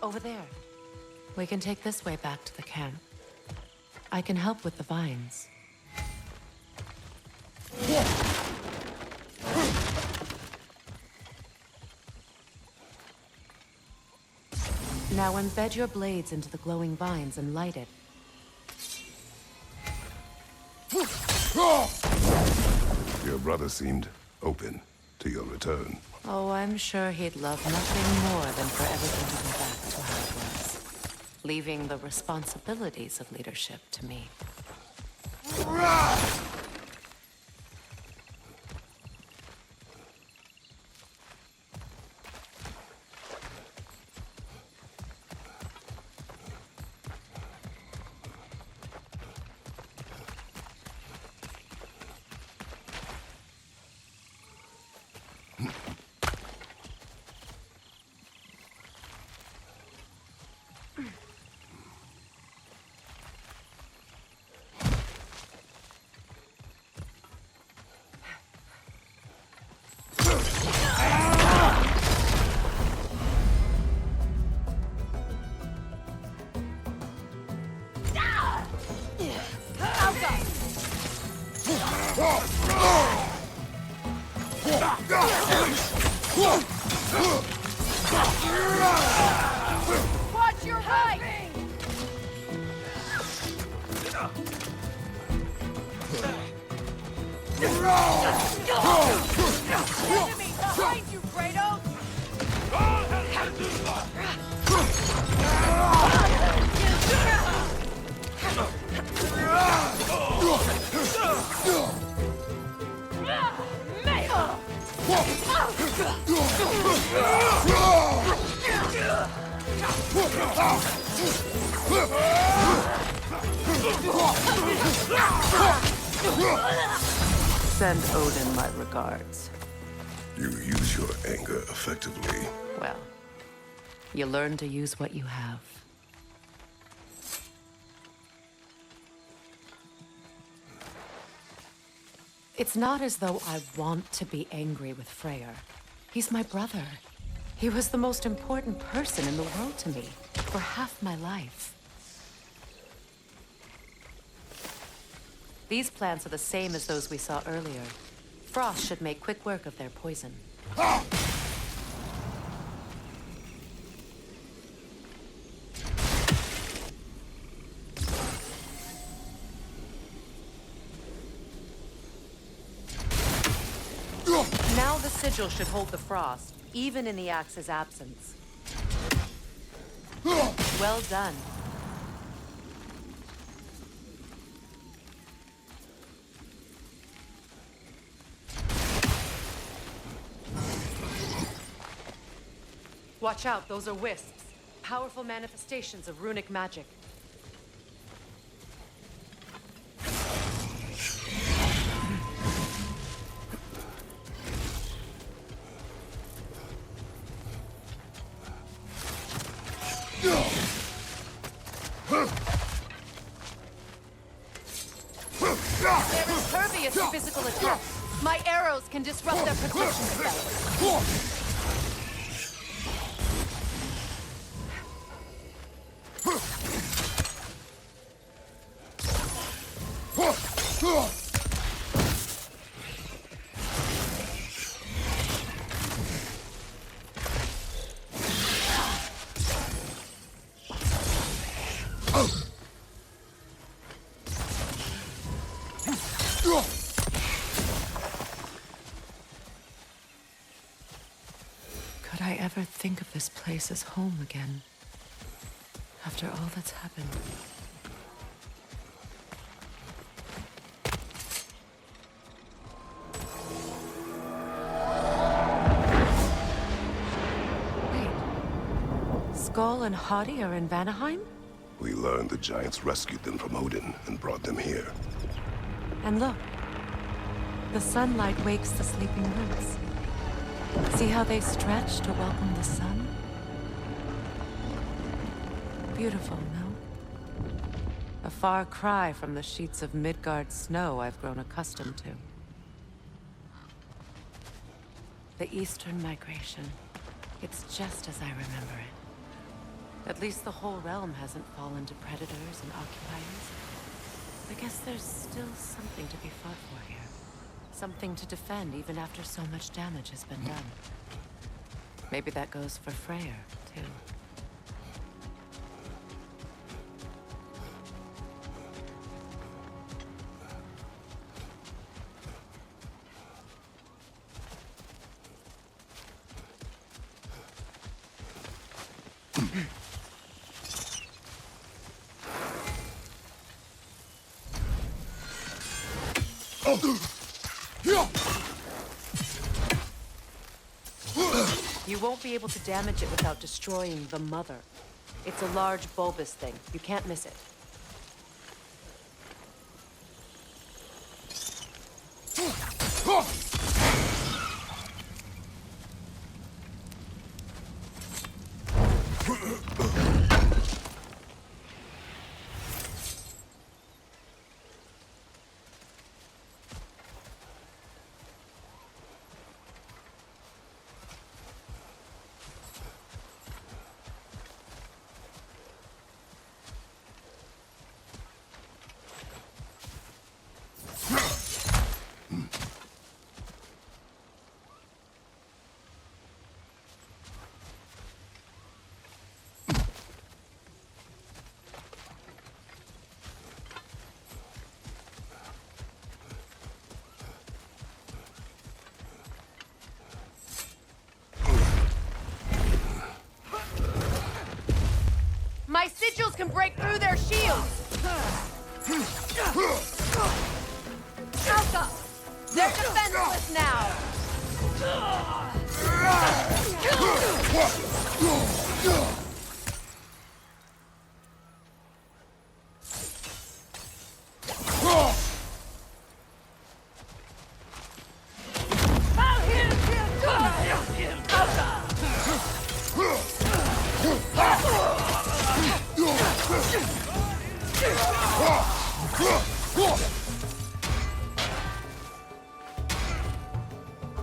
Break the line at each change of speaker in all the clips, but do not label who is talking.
Over there. We can take this way back to the camp. I can help with the vines. Now embed your blades into the glowing vines and light it.
Your brother seemed open to your return.
Oh, I'm sure he'd love nothing more than for everything to go back to how it was, leaving the responsibilities of leadership to me.
Watch your right! Enemy behind you, Kratos!
Send Odin my regards.
You use your anger effectively.
Well, you learn to use what you have. It's not as though I want to be angry with Freyr. He's my brother. He was the most important person in the world to me for half my life. These plants are the same as those we saw earlier. Frost should make quick work of their poison. Now the sigil should hold the frost, even in the axe's absence. Well done. Watch out, those are wisps. Powerful manifestations of runic magic. They're impervious to physical attack. My arrows can disrupt their protection spells. Could I ever think of this place as home again? After all that's happened. Wait. Skull and Hati are in Vanaheim?
We learned the giants rescued them from Odin and brought them here.
And look. The sunlight wakes the sleeping roots. See how they stretch to welcome the sun? Beautiful, no? A far cry from the sheets of Midgard snow I've grown accustomed to. The Eastern migration. It's just as I remember it. At least the whole realm hasn't fallen to predators and occupiers. I guess there's still something to be fought for here. Something to defend even after so much damage has been done. Maybe that goes for Freyr, too. You won't be able to damage it without destroying the mother. It's a large bulbous thing. You can't miss it.
My sigils can break through their shields! Alka! They're defenseless now!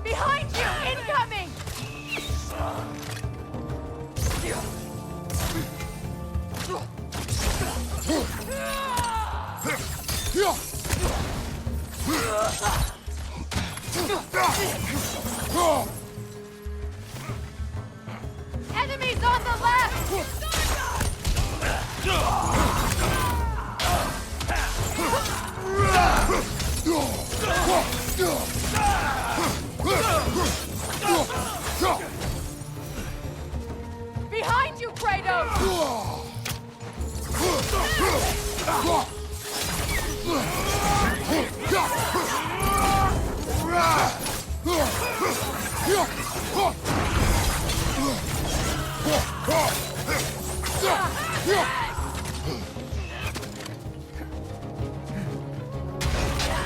Behind you! Incoming! Enemies on the left! Behind you, Kratos!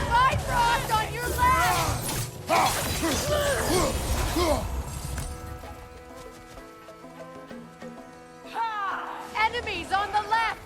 Bifrost on your left! Enemies on the left!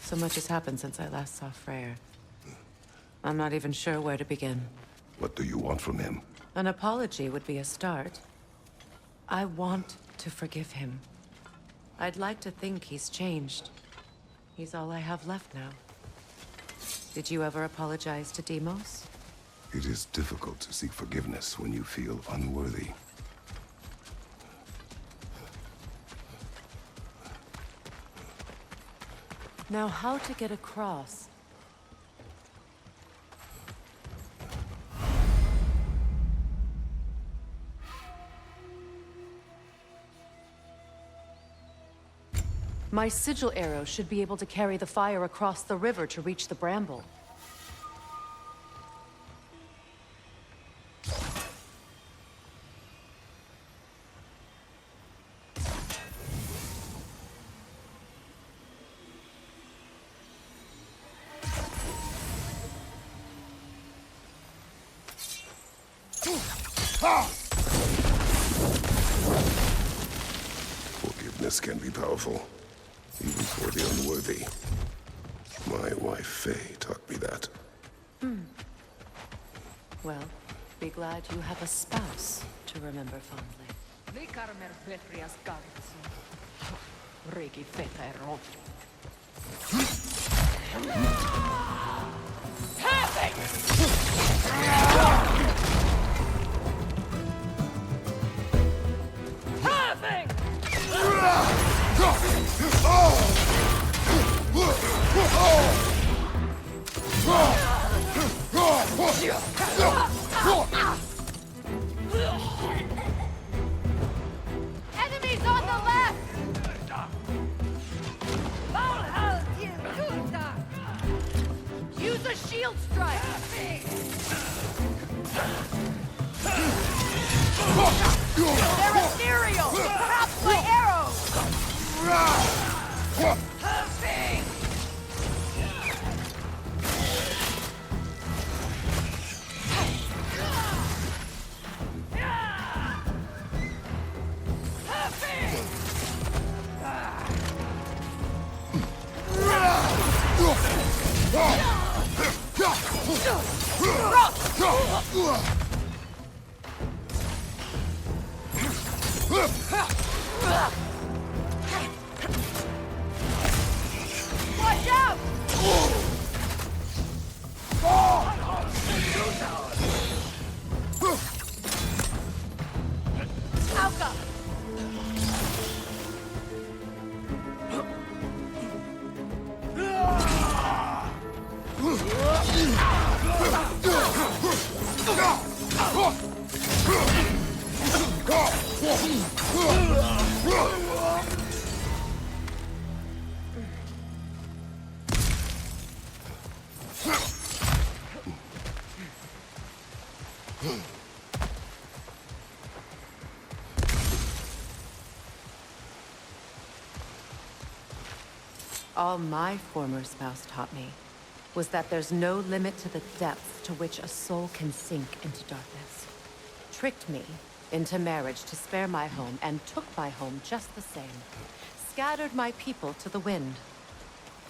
So much has happened since I last saw Freyr. I'm not even sure where to begin.
What do you want from him?
An apology would be a start. I want to forgive him. I'd like to think he's changed. He's all I have left now. Did you ever apologize to Deimos?
It is difficult to seek forgiveness when you feel unworthy.
Now, how to get across? My sigil arrow should be able to carry the fire across the river to reach the bramble.
Forgiveness can be powerful, even for the unworthy. My wife Faye taught me that.
Well, be glad you have a spouse to remember fondly.
Enemies on the left! Use a shield strike! They're ethereal! Perhaps my arrows! Watch out! Alka!
All my former spouse taught me was that there's no limit to the depth to which a soul can sink into darkness. Tricked me into marriage to spare my home and took my home just the same. Scattered my people to the wind.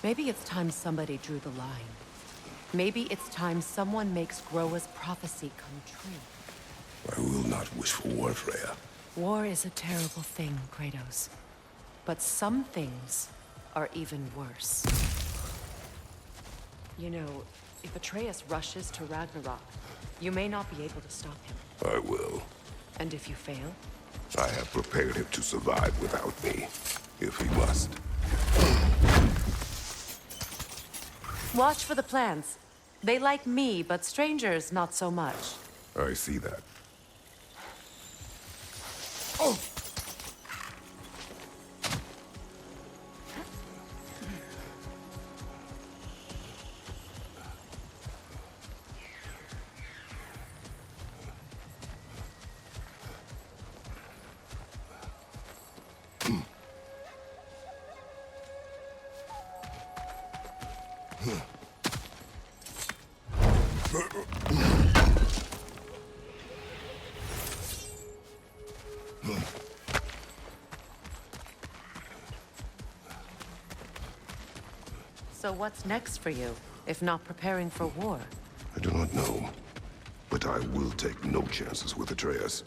Maybe it's time somebody drew the line. Maybe it's time someone makes Groa's prophecy come true.
I will not wish for war, Freya.
War is a terrible thing, Kratos. But some things are even worse. You know, if Atreus rushes to Ragnarok, you may not be able to stop him.
I will.
And if you fail?
I have prepared him to survive without me, if he must.
Watch for the plants. They like me, but strangers not so much.
I see that.
So what's next for you, if not preparing for war?
I do not know, but I will take no chances with Atreus.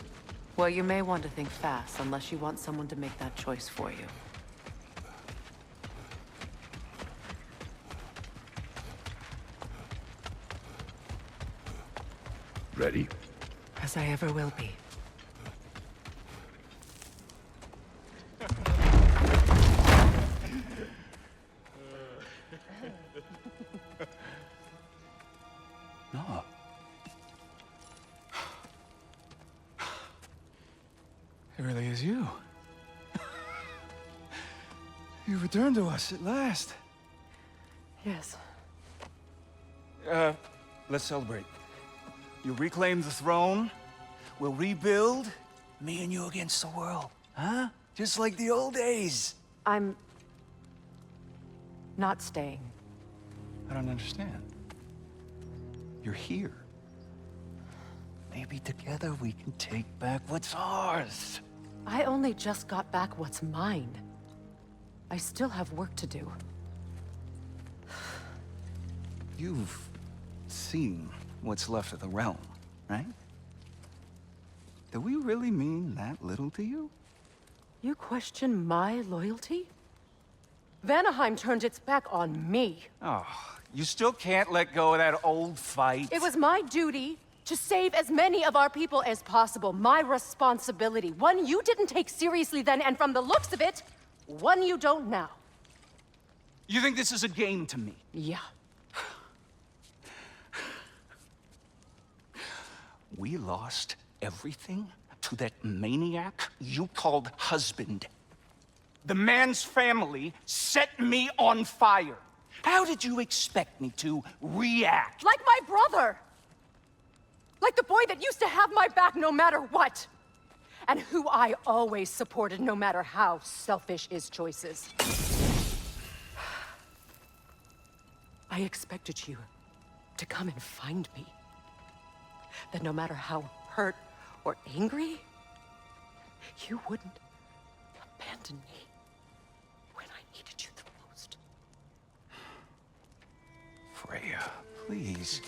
Well, you may want to think fast, unless you want someone to make that choice for you.
Ready?
As I ever will be.
No. It really is you. You returned to us at last.
Yes.
Let's celebrate. You reclaim the throne. We'll rebuild. Me and you against the world. Huh? Just like the old days.
I'm not staying.
I don't understand. You're here. Maybe together we can take back what's ours.
I only just got back what's mine. I still have work to do.
You've seen what's left of the realm, right? Do we really mean that little to you?
You question my loyalty? Vanaheim turned its back on me.
Oh, you still can't let go of that old fight?
It was my duty to save as many of our people as possible. My responsibility. One you didn't take seriously then, and from the looks of it, one you don't now.
You think this is a game to me?
Yeah.
We lost everything to that maniac you called husband. The man's family set me on fire. How did you expect me to react?
Like my brother! Like the boy that used to have my back no matter what! And who I always supported no matter how selfish his choices. I expected you to come and find me. That no matter how hurt or angry, you wouldn't abandon me when I needed you the most.
Freya, please.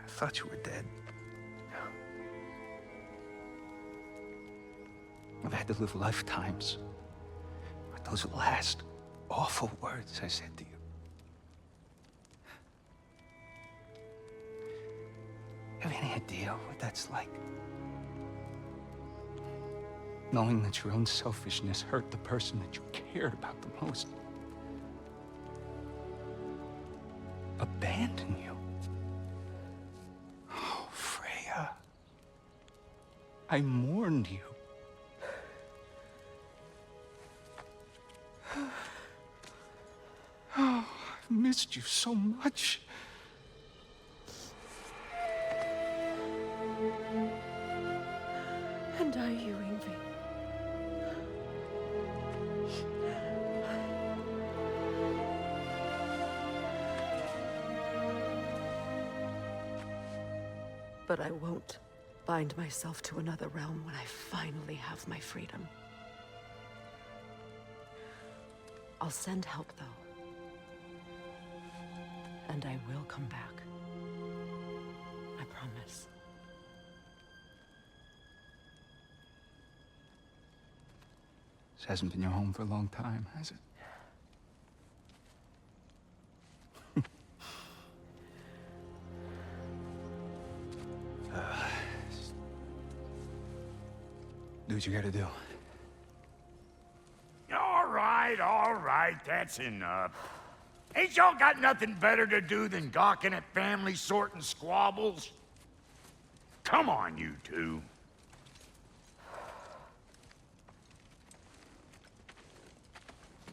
I thought you were dead. I've had to live lifetimes with those last awful words I said to you. Have any idea what that's like? Knowing that your own selfishness hurt the person that you cared about the most. Abandon you. Oh, Freya. I mourned you. Oh, I've missed you so much.
And I you, Yngvi. But I won't bind myself to another realm when I finally have my freedom. I'll send help, though. And I will come back. I promise.
This hasn't been your home for a long time, has it? Do what you gotta do.
All right, that's enough. Ain't y'all got nothing better to do than gawking at family sorting squabbles? Come on, you two.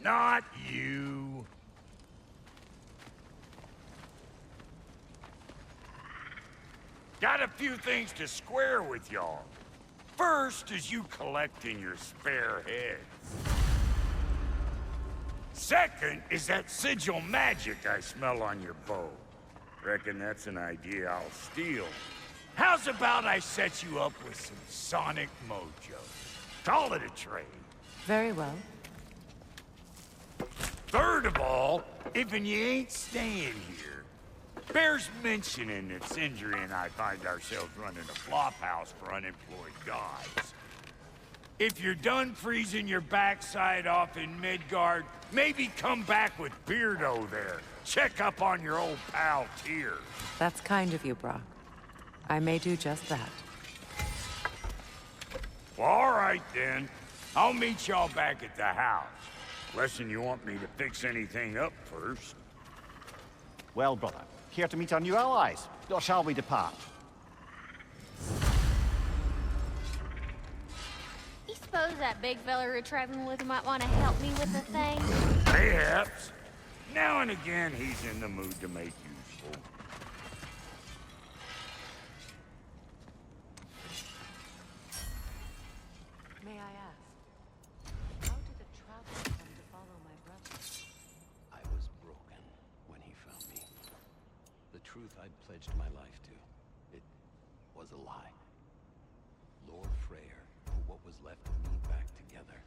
Not you. Got a few things to square with y'all. First is you collecting your spare heads. Second is that sigil magic I smell on your bow. Reckon that's an idea I'll steal. How's about I set you up with some sonic mojo? Call it a trade.
Very well.
Third of all, if you ain't staying here, bears mentioning that Sindri and I find ourselves running a flop house for unemployed guys. If you're done freezing your backside off in Midgard, maybe come back with Beardo there. Check up on your old pal Tyr.
That's kind of you, Brock. I may do just that.
Well, all right then. I'll meet y'all back at the house. Unless you want me to fix anything up first.
Well, brother, Care to meet our new allies? Or shall we depart?
You suppose that big fella we're traveling with might want to help me with the thing?
Perhaps. Now and again, he's in the mood to make useful.
May I ask, how did a traveler come to follow my brother?
I was broken when he found me. The truth I'd pledged my life to, it was a lie. Lord Freyr put what was left of me back together.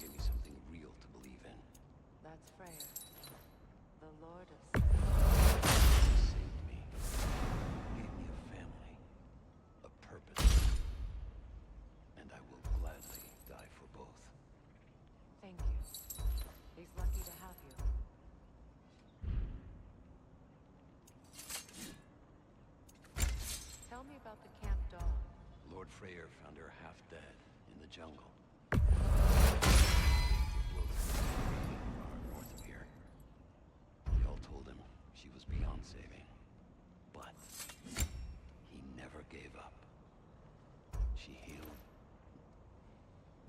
Gave me something real to believe in.
That's Freyr, the Lord of
He saved me. Gave me a family. A purpose. And I will gladly die for both.
Thank you. He's lucky to have you. Tell me about the camp dog.
Lord Freyr found her half dead in the jungle. Far north of here. We all told him she was beyond saving. But he never gave up. She healed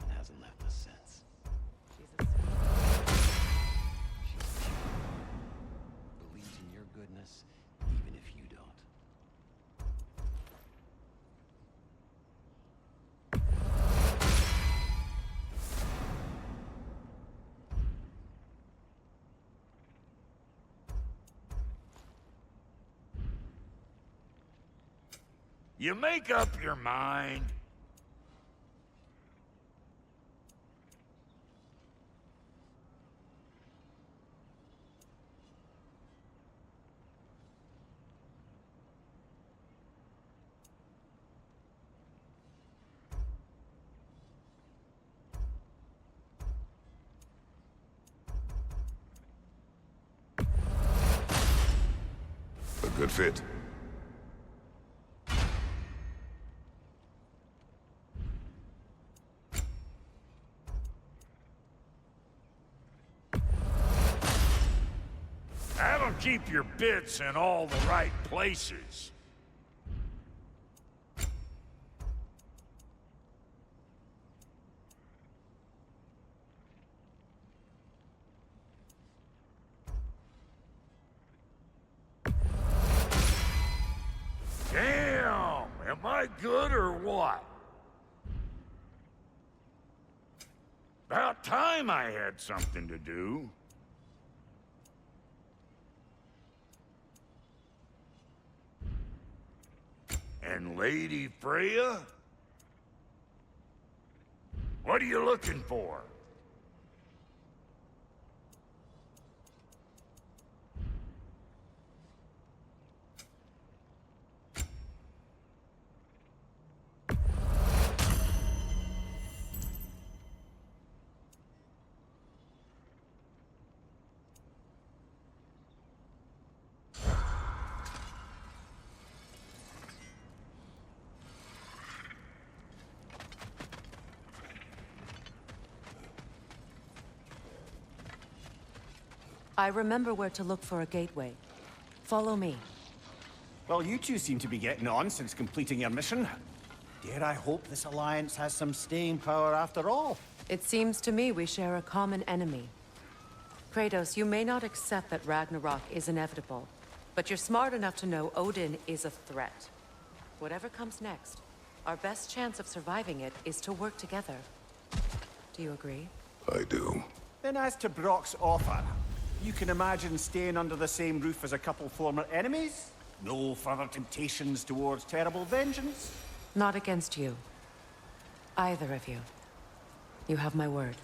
and hasn't left us since.
She's a sweet.
She's pure. Believes in your goodness, even if you don't.
You make up your mind.
A good fit.
That'll keep your bits in all the right places. Damn! Am I good or what? About time I had something to do. And Lady Freya? What are you looking for?
I remember where to look for a gateway. Follow me.
Well, you two seem to be getting on since completing your mission. Dare I hope this alliance has some staying power after all?
It seems to me we share a common enemy. Kratos, you may not accept that Ragnarok is inevitable, but you're smart enough to know Odin is a threat. Whatever comes next, our best chance of surviving it is to work together. Do you agree?
I do.
Then as to Brock's offer, you can imagine staying under the same roof as a couple former enemies? No further temptations towards terrible vengeance?
Not against you. Either of you. You have my word.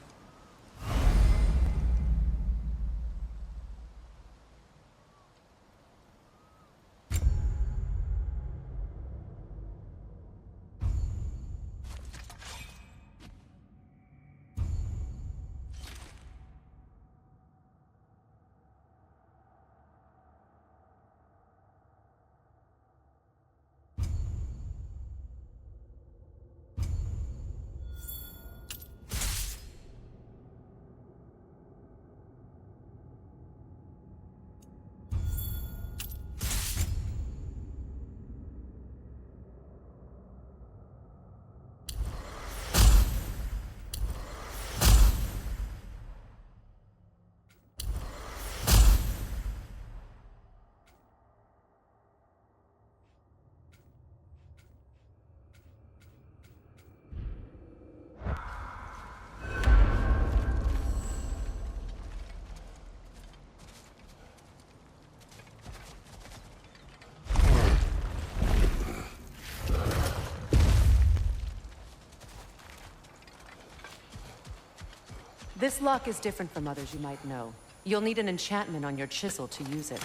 This lock is different from others you might know. You'll need an enchantment on your chisel to use it.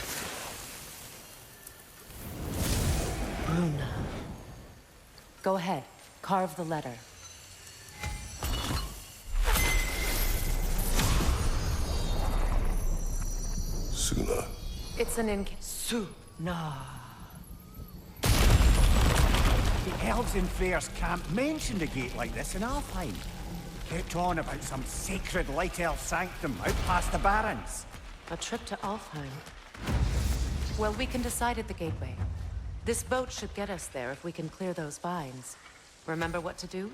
Bruna. Go ahead. Carve the letter.
Suna.
It's an Suna.
The elves in Freyr's camp mentioned a gate like this in Alfheim. Kept on about some sacred light elf sanctum out past the Barrens.
A trip to Alfheim. Well, we can decide at the gateway. This boat should get us there if we can clear those vines. Remember what to do?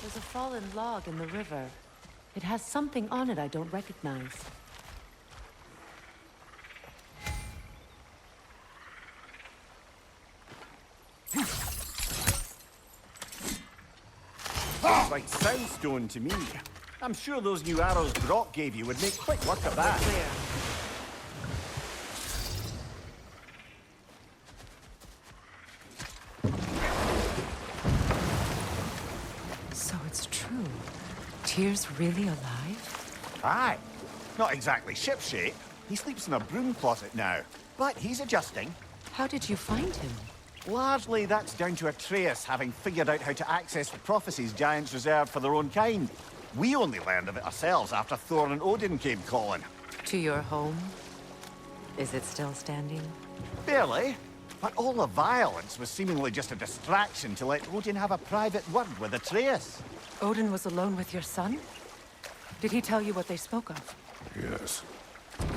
There's a fallen log in the river. It has something on it I don't recognize.
Looks like soundstone to me. I'm sure those new arrows Brock gave you would make quick work of that.
Clear. So it's true. Tyr's really alive?
Aye. Not exactly shipshape. He sleeps in a broom closet now. But he's adjusting.
How did you find him?
Largely, that's down to Atreus having figured out how to access the prophecies giants reserved for their own kind. We only learned of it ourselves after Thor and Odin came calling.
To your home? Is it still standing?
Barely. But all the violence was seemingly just a distraction to let Odin have a private word with Atreus.
Odin was alone with your son? Did he tell you what they spoke of?
Yes.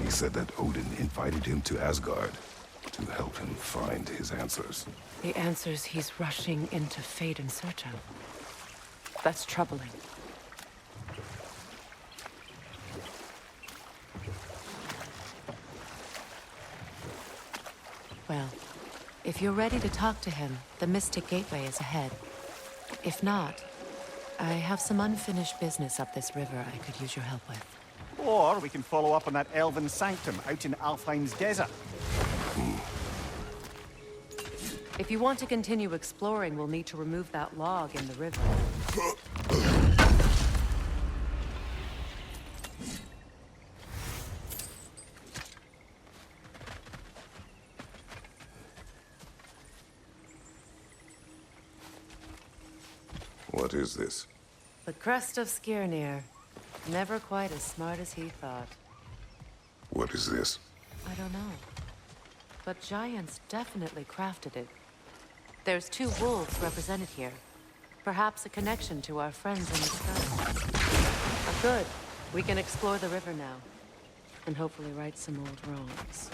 He said that Odin invited him to Asgard to help him find his answers.
The answers he's rushing into fate in search of. That's troubling. Well, if you're ready to talk to him, the Mystic Gateway is ahead. If not, I have some unfinished business up this river I could use your help with.
Or we can follow up on that elven sanctum out in Alfheim's desert.
If you want to continue exploring, we'll need to remove that log in the river.
What is this?
The crest of Skirnir. Never quite as smart as he thought.
What is this?
I don't know. But giants definitely crafted it. There's 2 wolves represented here. Perhaps a connection to our friends in the sky. Good. We can explore the river now. And hopefully right some old wrongs.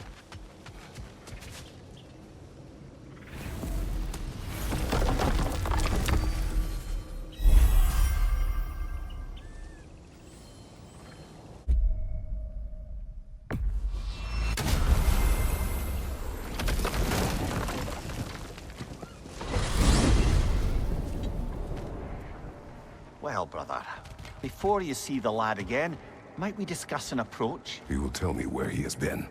Well, brother, before you see the lad again, might we discuss an approach?
He will tell me where he has been.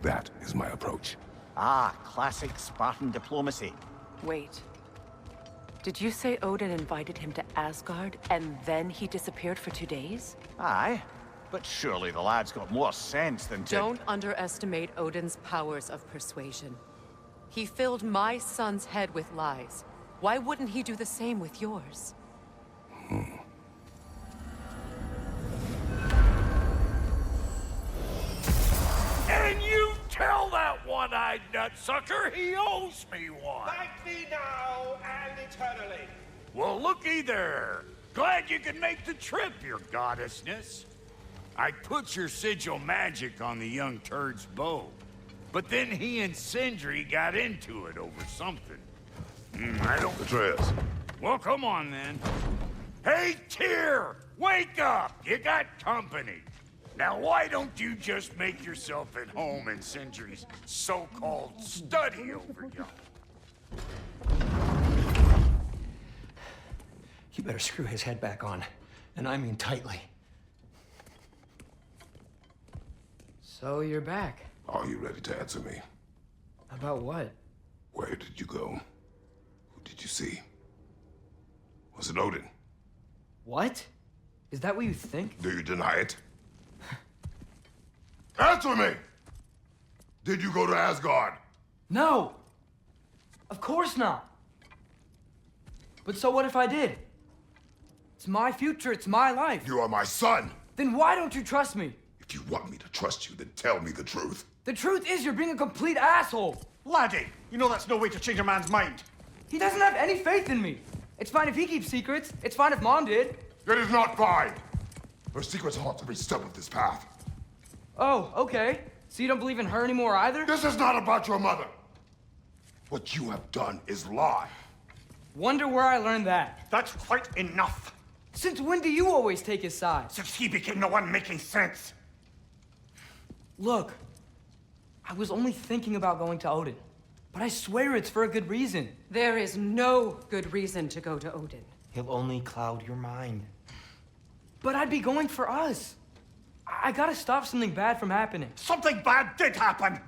That is my approach.
Ah, classic Spartan diplomacy.
Wait. Did you say Odin invited him to Asgard, and then he disappeared for 2 days?
Aye, but surely the lad's got more sense than to...
Don't underestimate Odin's powers of persuasion. He filled my son's head with lies. Why wouldn't he do the same with yours?
And you tell that one-eyed nutsucker he owes me one.
Thank thee now and eternally.
Well, looky there. Glad you could make the trip, your goddessness. I put your sigil magic on the young turd's bow, but then he and Sindri got into it over something. I don't...
Atreus.
Well, come on, then. Hey, Tyr! Wake up! You got company. Now, why don't you just make yourself at home in Sindri's so-called study over yonder?
You better screw his head back on, and I mean tightly.
So you're back.
Are you ready to answer me?
About what?
Where did you go? Who did you see? Was it Odin?
What? Is that what you think?
Do you deny it? Answer me! Did you go to Asgard?
No! Of course not! But so what if I did? It's my future, it's my life.
You are my son!
Then why don't you trust me?
If you want me to trust you, then tell me the truth.
The truth is you're being a complete asshole!
Laddie, you know that's no way to change a man's mind.
He doesn't have any faith in me. It's fine if he keeps secrets. It's fine if Mom did.
It is not fine! Her secrets haunt every step of this path.
Oh, okay. So you don't believe in her anymore either?
This is not about your mother. What you have done is lie.
Wonder where I learned that.
That's quite enough.
Since when do you always take his side?
Since he became the one making sense.
Look, I was only thinking about going to Odin. But I swear it's for a good reason.
There is no good reason to go to Odin.
He'll only cloud your mind.
But I'd be going for us. I gotta stop something bad from happening.
Something bad did happen.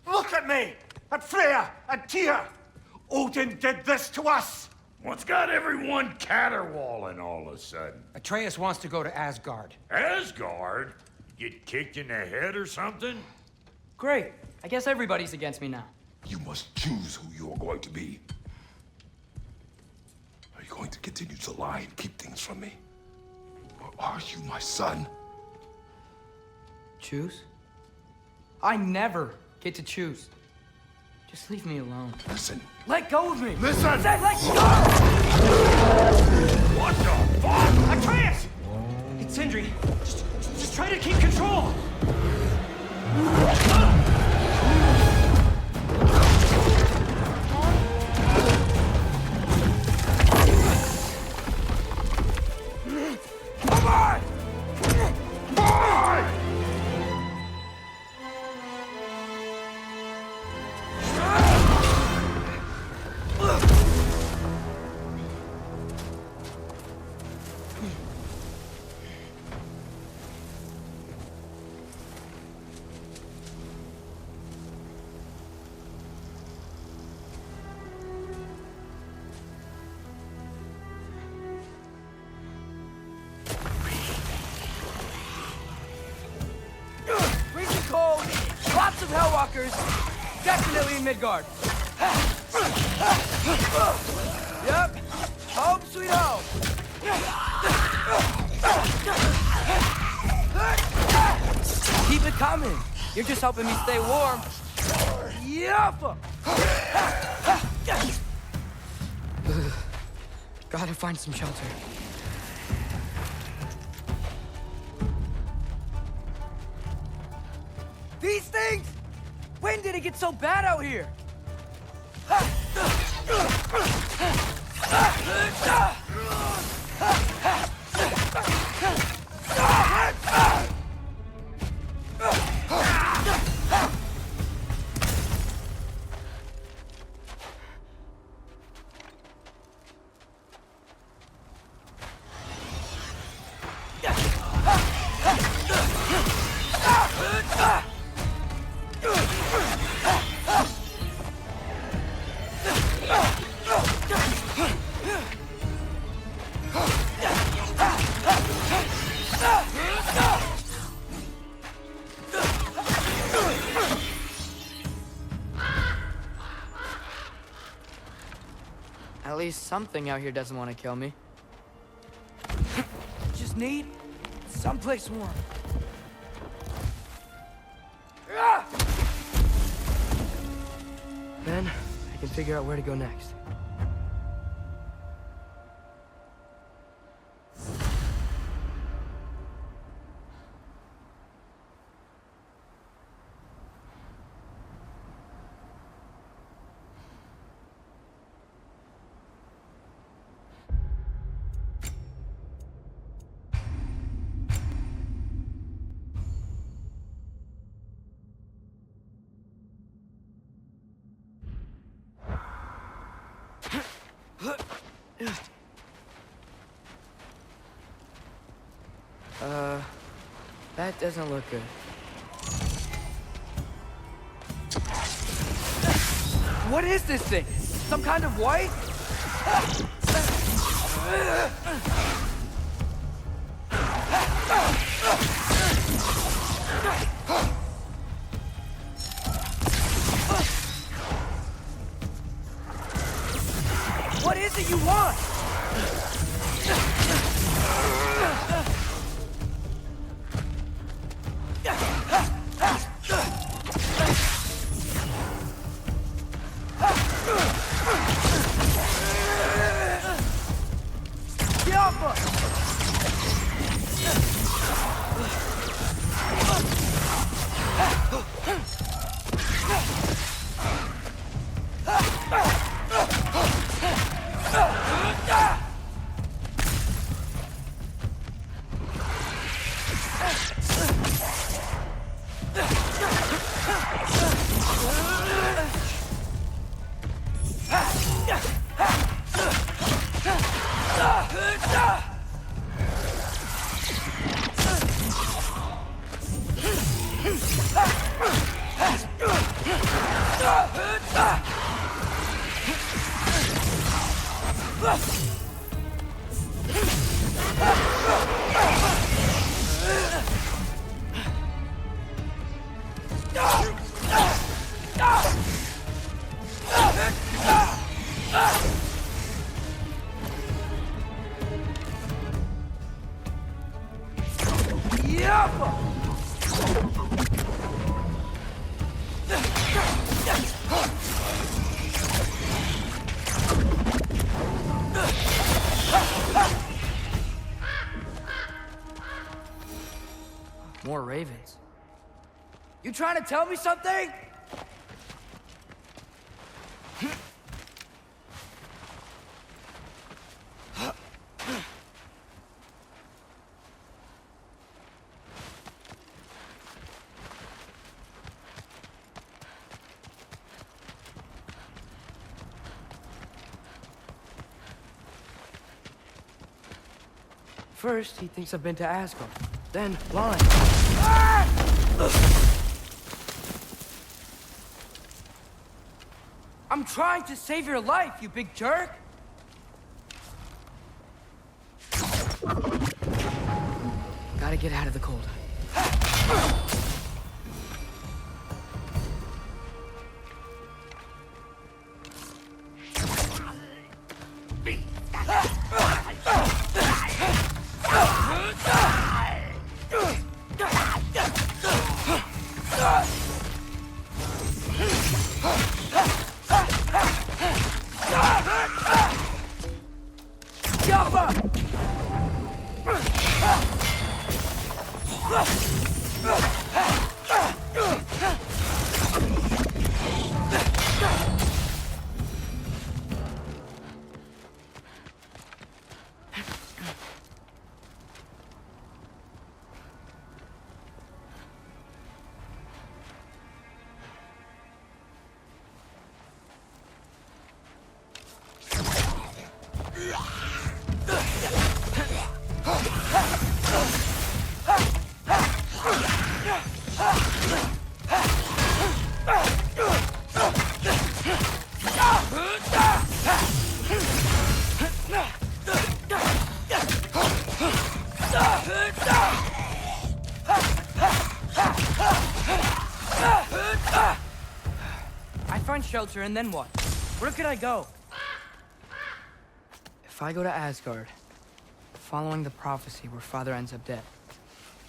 Look at me, at Freya, at Tyr. Odin did this to us.
What's got everyone caterwauling all of a sudden?
Atreus wants to go to Asgard.
Asgard? Get kicked in the head or something?
Great. I guess everybody's against me now.
You must choose who you are going to be. Are you going to continue to lie and keep things from me? Or are you my son?
Choose? I never get to choose. Just leave me alone.
Listen.
Let go of me!
Listen!
I said let go!
What the fuck?
Atreus! It's Sindri. Just try to keep control.
Come on! Come on!
Freezing cold, lots of Hellwalkers, definitely in Midgard. Yep, home sweet home. Keep it coming. You're just helping me stay warm. Yep. Gotta find some shelter. These things? When did it get so bad out here? At least something out here doesn't want to kill me. Just need someplace warm. Then I can figure out where to go next. That doesn't look good. What is this thing? Some kind of white? What is it you want? More ravens. You trying to tell me something? First, he thinks I've been to Asgard. Then, blind. I'm trying to save your life, you big jerk! Gotta get out of the cold. I find shelter and then what? Where could I go? If I go to Asgard, following the prophecy where Father ends up dead,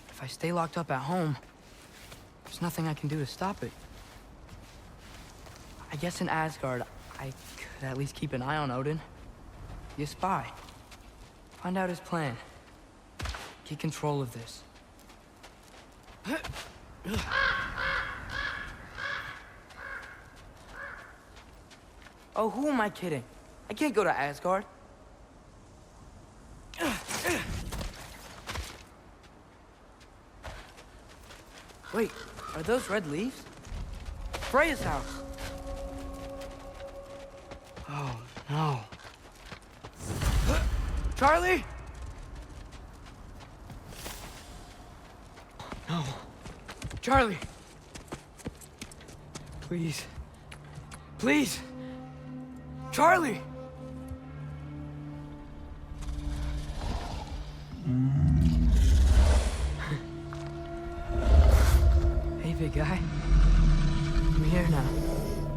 if I stay locked up at home, there's nothing I can do to stop it. I guess in Asgard, I could at least keep an eye on Odin. Be a spy. Find out his plan. Get control of this. Oh, who am I kidding? I can't go to Asgard. Wait, are those red leaves? Freya's house. Oh, no. Charlie? No. Charlie! Please. Please! Charlie! Hey, big guy. I'm here now.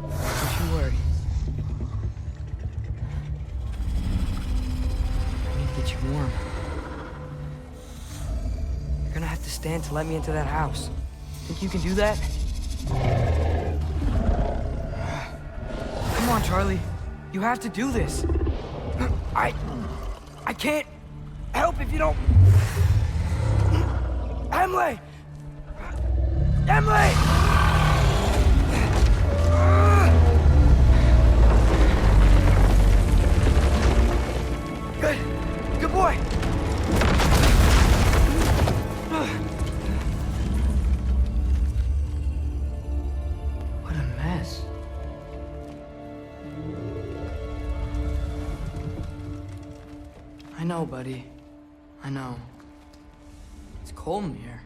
Don't you worry. I need to get you warm. You're gonna have to stand to let me into that house. Think you can do that? Come on, Charlie. You have to do this. I can't help if you don't... Emily! Emily! Good. Good boy. What a mess. I know, buddy. I know. It's cold in here.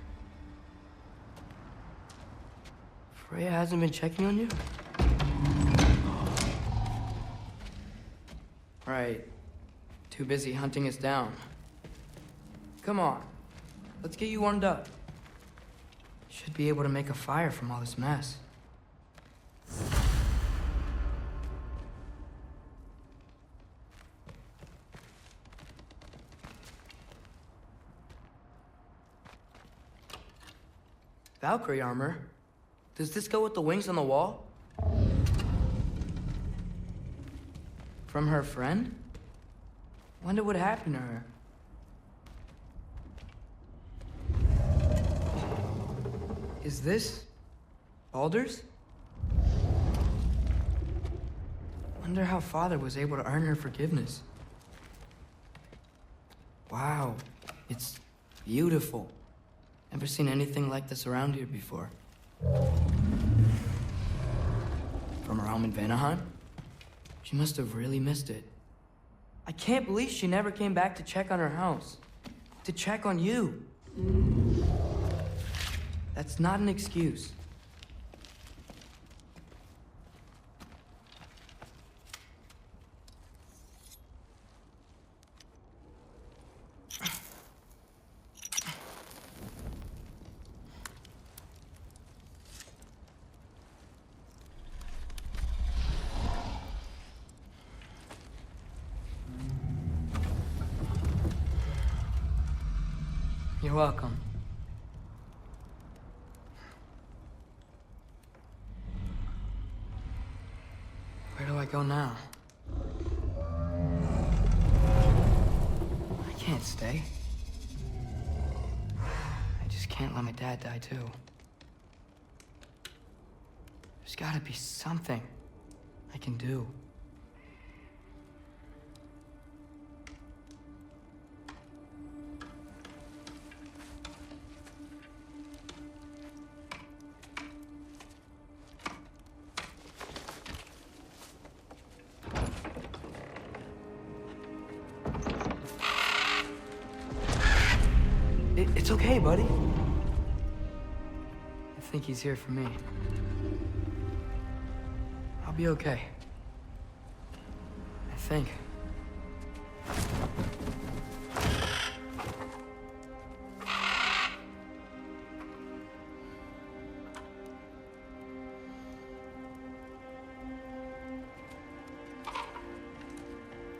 Freya hasn't been checking on you? Right. Too busy hunting us down. Come on. Let's get you warmed up. Should be able to make a fire from all this mess. Valkyrie armor? Does this go with the wings on the wall? From her friend? Wonder what happened to her. Is this Baldur's? Wonder how Father was able to earn her forgiveness. Wow, it's beautiful. Never seen anything like this around here before. From her home in Vanaheim? She must have really missed it. I can't believe she never came back to check on her house. To check on you. That's not an excuse. You're welcome. Where do I go now? I can't stay. I just can't let my dad die too. There's gotta be something I can do. It's okay, buddy. I think he's here for me. I'll be okay. I think.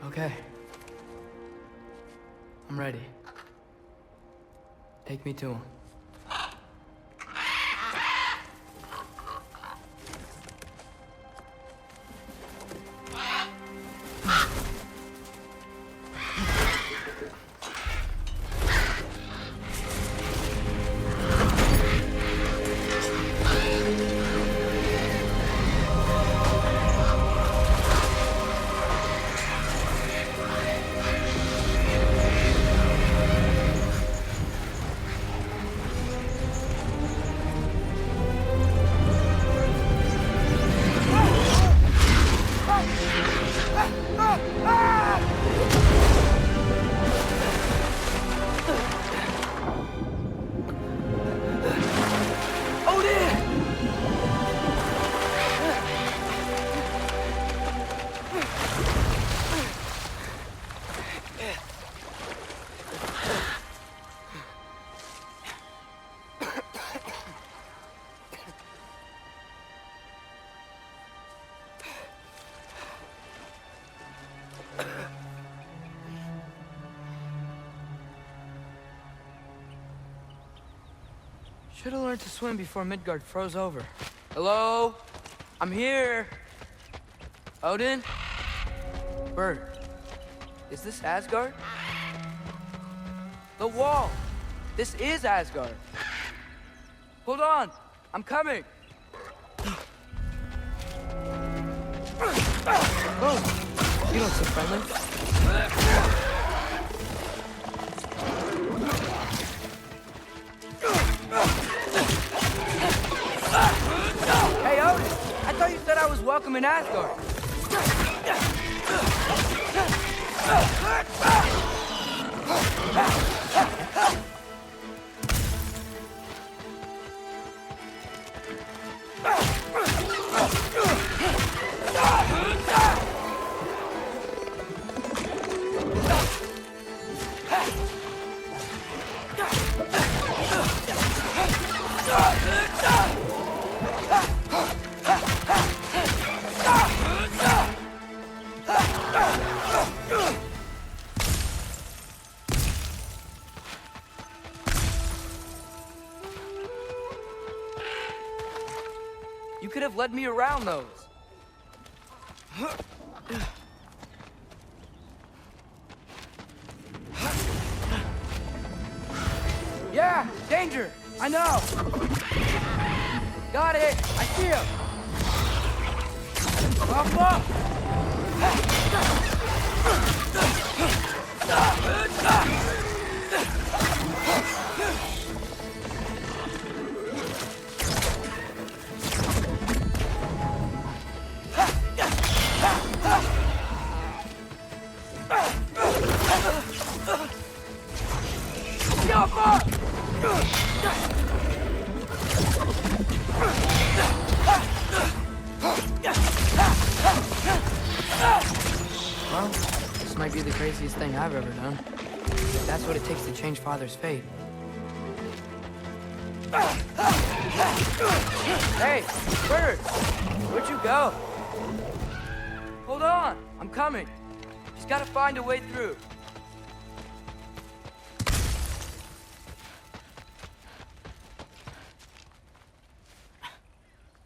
Okay. I'm ready. Take me to him. Should have learned to swim before Midgard froze over. Hello? I'm here. Odin? Bird. Is this Asgard? The wall. This is Asgard. Hold on. I'm coming. Oh, you don't seem friendly. Hey, Odin! I thought you said I was welcome in Asgard. You could have led me around those. Yeah, danger! I know! Got it! I see him! Up, up! Well, this might be the craziest thing I've ever done. That's what it takes to change Father's fate. Hey, Bird! Where'd you go? Hold on, I'm coming. Just gotta find a way through.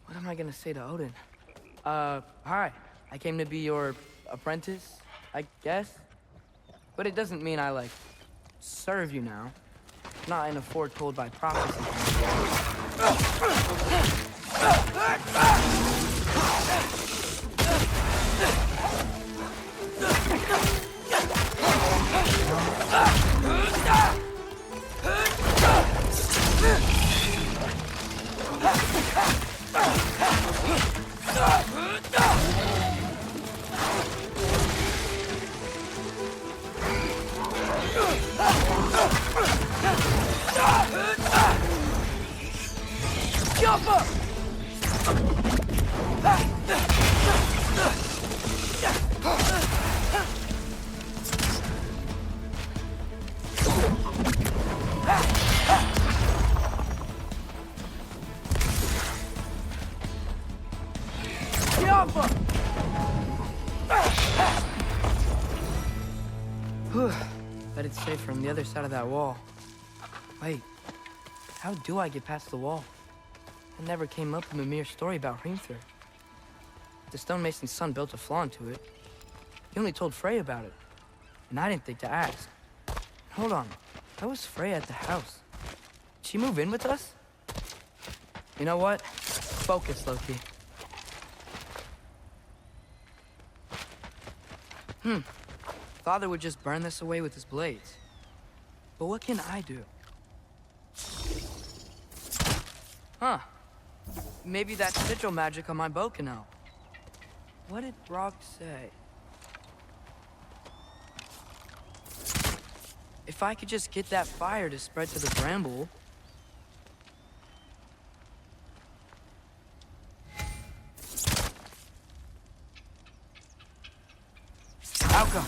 What am I gonna say to Odin? Hi. I came to be your apprentice, I guess? But it doesn't mean I, like, serve you now. Not in a foretold by prophecy. Jump up! Bet it's safer on the other side of that wall. Wait, how do I get past the wall? It never came up in Mimir's story about Hrimthur. The stonemason's son built a flaw into it. He only told Frey about it, and I didn't think to ask. Hold on, how was Frey at the house? Did she move in with us? You know what? Focus, Loki. Father would just burn this away with his blades. But what can I do? Huh. Maybe that sigil magic on my bow can help. What did Brock say? If I could just get that fire to spread to the bramble... Outcome.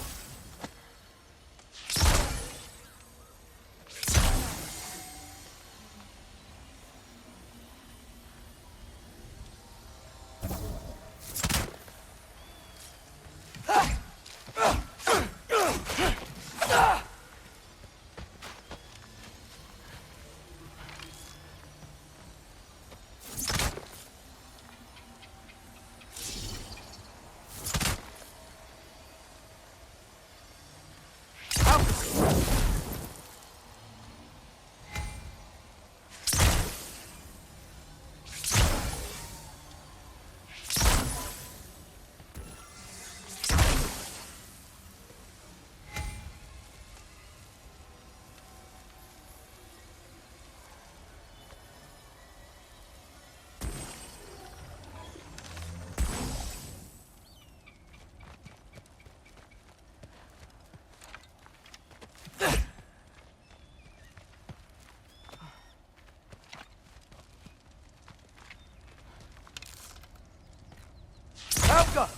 Outcome.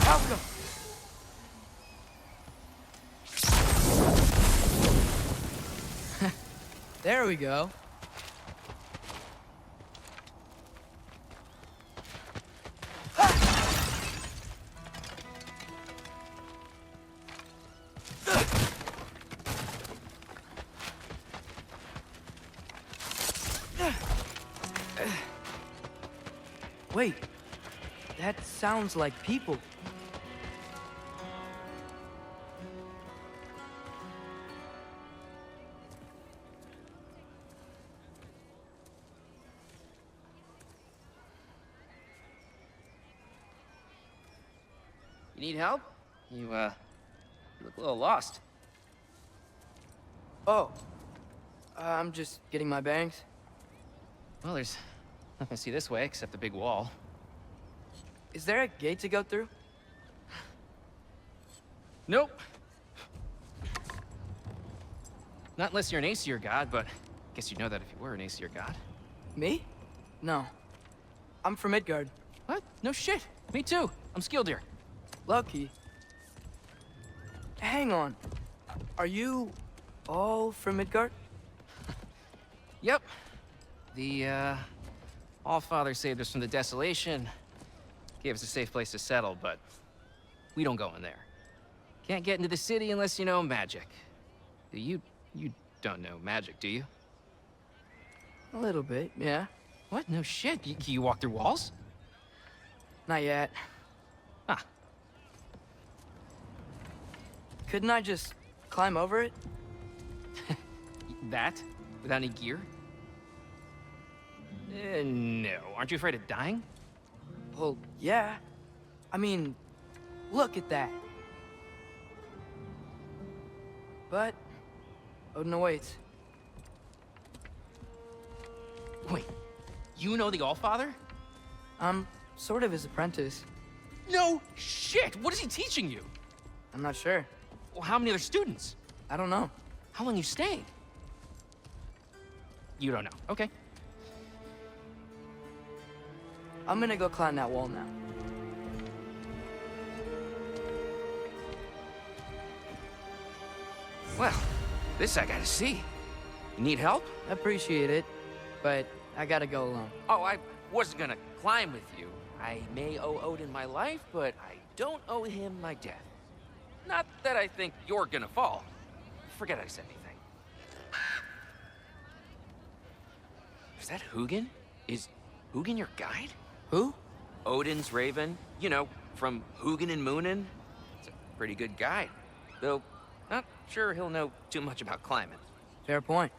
Outcome. There we go. Wait, that sounds like people.
You need help? You look a little lost.
Oh, I'm just getting my bangs.
Well, there's nothing to see this way except the big wall.
Is there a gate to go through?
Nope. Not unless you're an Aesir god, but I guess you'd know that if you were an Aesir god.
Me? No. I'm from Midgard.
What? No shit. Me too. I'm Skildir.
Lucky. Hang on. Are you all from Midgard?
Yep. The, Allfather saved us from the desolation. Gave us a safe place to settle, but we don't go in there. Can't get into the city unless you know magic. You don't know magic, do you?
A little bit, yeah.
What? No shit. You walk through walls?
Not yet.
Huh.
Couldn't I just climb over it?
That? Without any gear? No. Aren't you afraid of dying?
Well, yeah. I mean, look at that. But Odin awaits.
Wait, you know the Allfather?
I'm sort of his apprentice.
No shit! What is he teaching you?
I'm not sure.
Well, how many other students?
I don't know.
How long you stayed? You don't know. Okay.
I'm gonna go climb that wall now.
Well, this I gotta see. You need help?
Appreciate it, but I gotta go alone.
Oh, I wasn't gonna climb with you. I may owe Odin my life, but I don't owe him my death. Not that I think you're gonna fall. Forget I said anything. Is that Hugin? Is Hugin your guide?
Who?
Odin's raven. You know, from Hugin and Moonin. It's a pretty good guide. Though, not sure he'll know too much about climbing.
Fair point.